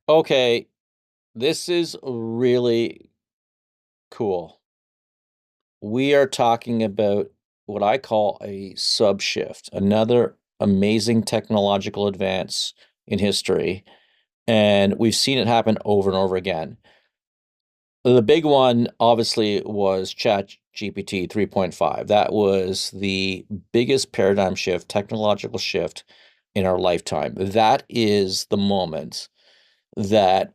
Okay, this is really cool. We are talking about what I call a subshift, another amazing technological advance in history, and we've seen it happen over and over again. The big one, obviously, was ChatGPT 3.5. That was the biggest paradigm shift, technological shift in our lifetime. That is the moment that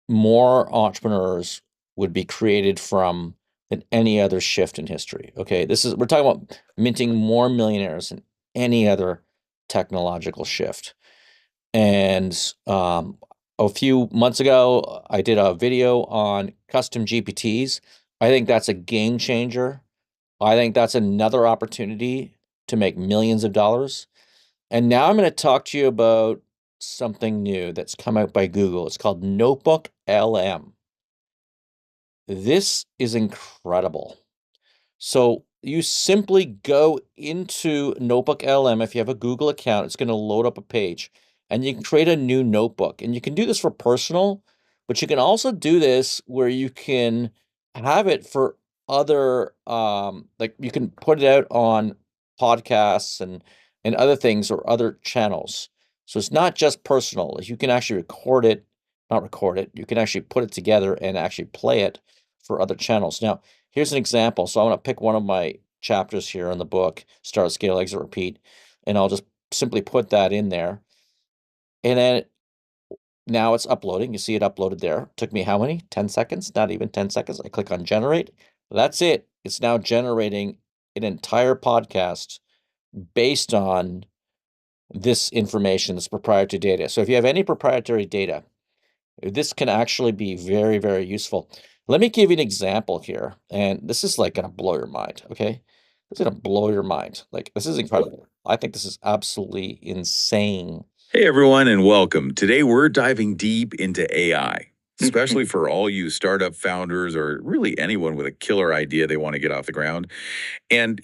more entrepreneurs would be created from than any other shift in history. Okay, we're talking about minting more millionaires than any other technological shift. And a few months ago, I did a video on custom GPTs. I think that's a game changer. I think that's another opportunity to make millions of dollars. And now I'm going to talk to you about something new that's come out by Google. It's called Notebook LM. This is incredible. So you simply go into Notebook LM. If you have a Google account, it's going to load up a page and you can create a new notebook. And you can do this for personal, but you can also do this where you can have it for other, like you can put it out on podcasts and other things or other channels. So it's not just personal. You can actually not record it. You can actually put it together and actually play it for other channels. Now, here's an example. So I'm going to pick one of my chapters here in the book, Start, Scale, Exit, Repeat, and I'll just simply put that in there. And then now it's uploading. You see it uploaded there. Took me how many? 10 seconds? Not even 10 seconds. I click on generate. That's it. It's now generating an entire podcast based on this information, this proprietary data. So if you have any proprietary data, this can actually be very, very useful. Let me give you an example here, and this is like going to blow your mind, okay? It's going to blow your mind. Like, this is incredible. I think this is absolutely insane. Hey everyone, and welcome. Today we're diving deep into AI, especially for all you startup founders or really anyone with a killer idea they want to get off the ground. And,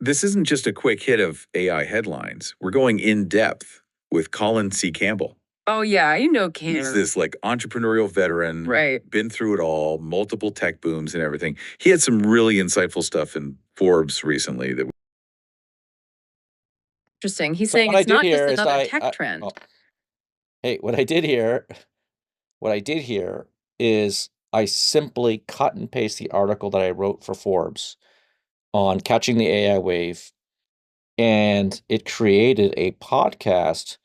this isn't just a quick hit of AI headlines. We're going in depth with Colin C. Campbell. Oh, yeah, He's this like entrepreneurial veteran, Right. been through it all, multiple tech booms and everything. He had some really insightful stuff in Forbes recently that Interesting. He's So saying what I it's did not just here is another tech trend. hey, what I did here is I simply cut and paste the article that I wrote for Forbes on catching the AI wave, and it created a podcast.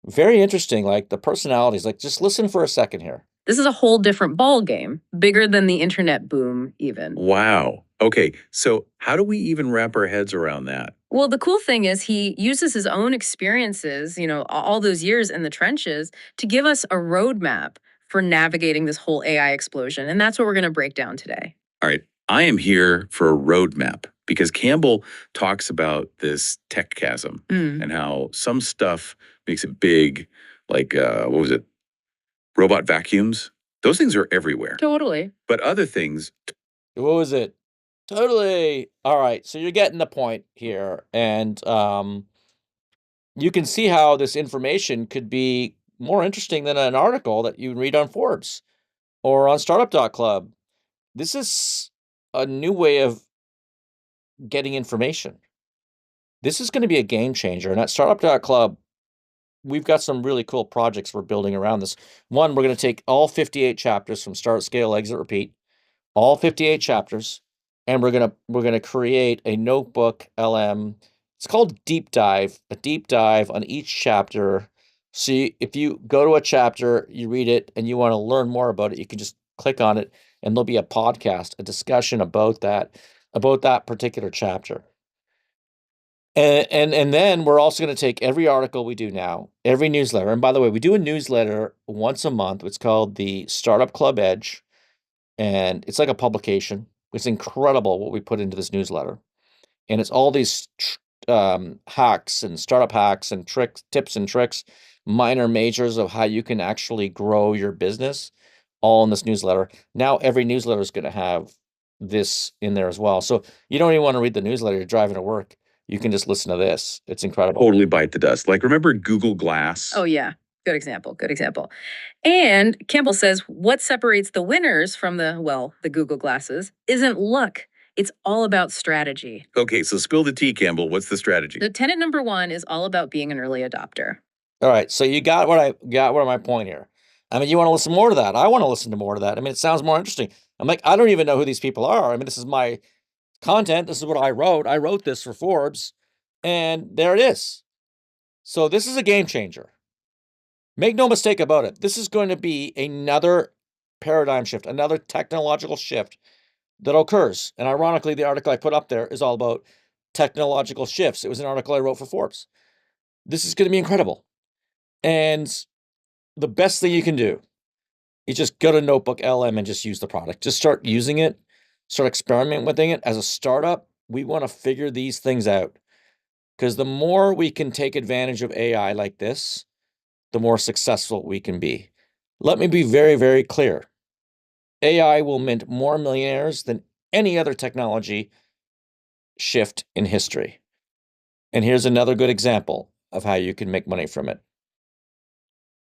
Very interesting, like the personalities. Like, just listen for a second here. This is a whole different ball game, bigger than the internet boom even. Wow. Okay, so how do we even wrap our heads around that? Well, the cool thing is he uses his own experiences, all those years in the trenches to give us a roadmap for navigating this whole AI explosion. And that's what we're going to break down today. All right, I am here for a roadmap because Campbell talks about this tech chasm and how some stuff makes it big, like what was it? Robot vacuums. Those things are everywhere. Totally. But other things, What was it? Totally. All right, so you're getting the point here, and you can see how this information could be more interesting than an article that you read on Forbes or on Startup.club. This is a new way of getting information. This is going to be a game changer, and at Startup.club, we've got some really cool projects we're building around this. One, we're going to take all 58 chapters from Start, Scale, Exit, Repeat, all 58 chapters, and we're gonna create a notebook LM. It's called Deep Dive, a deep dive on each chapter. So if you go to a chapter, you read it, and you want to learn more about it, you can just click on it, and there'll be a podcast, a discussion about that particular chapter. And then we're also going to take every article we do now, every newsletter. And by the way, we do a newsletter once a month. It's called the Startup Club Edge, and it's like a publication. It's incredible what we put into this newsletter, and it's all these hacks and startup hacks and tips and tricks, minor majors of how you can actually grow your business, all in this newsletter. Now every newsletter is going to have this in there as well. So you don't even want to read the newsletter. You're driving to work. You can just listen to this. It's incredible. Totally bite the dust. Like, remember Google Glass? Oh, yeah. Good example. Good example. And Campbell says what separates the winners from the Google glasses isn't luck. It's all about strategy. Okay, so spill the tea, Campbell. What's the strategy? So tenet number 1 is all about being an early adopter. All right, so you got what my point here. I mean, you want to listen more to that. I want to listen to more to that. I mean, it sounds more interesting. I'm like, I don't even know who these people are. I mean, this is my content. This is what I wrote. I wrote this for Forbes, and there it is. So this is a game changer. Make no mistake about it. This is going to be another paradigm shift, another technological shift that occurs. And ironically, the article I put up there is all about technological shifts. It was an article I wrote for Forbes. This is going to be incredible. And the best thing you can do is just go to Notebook LM and just use the product. Just start using it, start experimenting with it. As a startup, we want to figure these things out, because the more we can take advantage of AI like this, the more successful we can be. Let me be very, very clear. AI will mint more millionaires than any other technology shift in history. And here's another good example of how you can make money from it.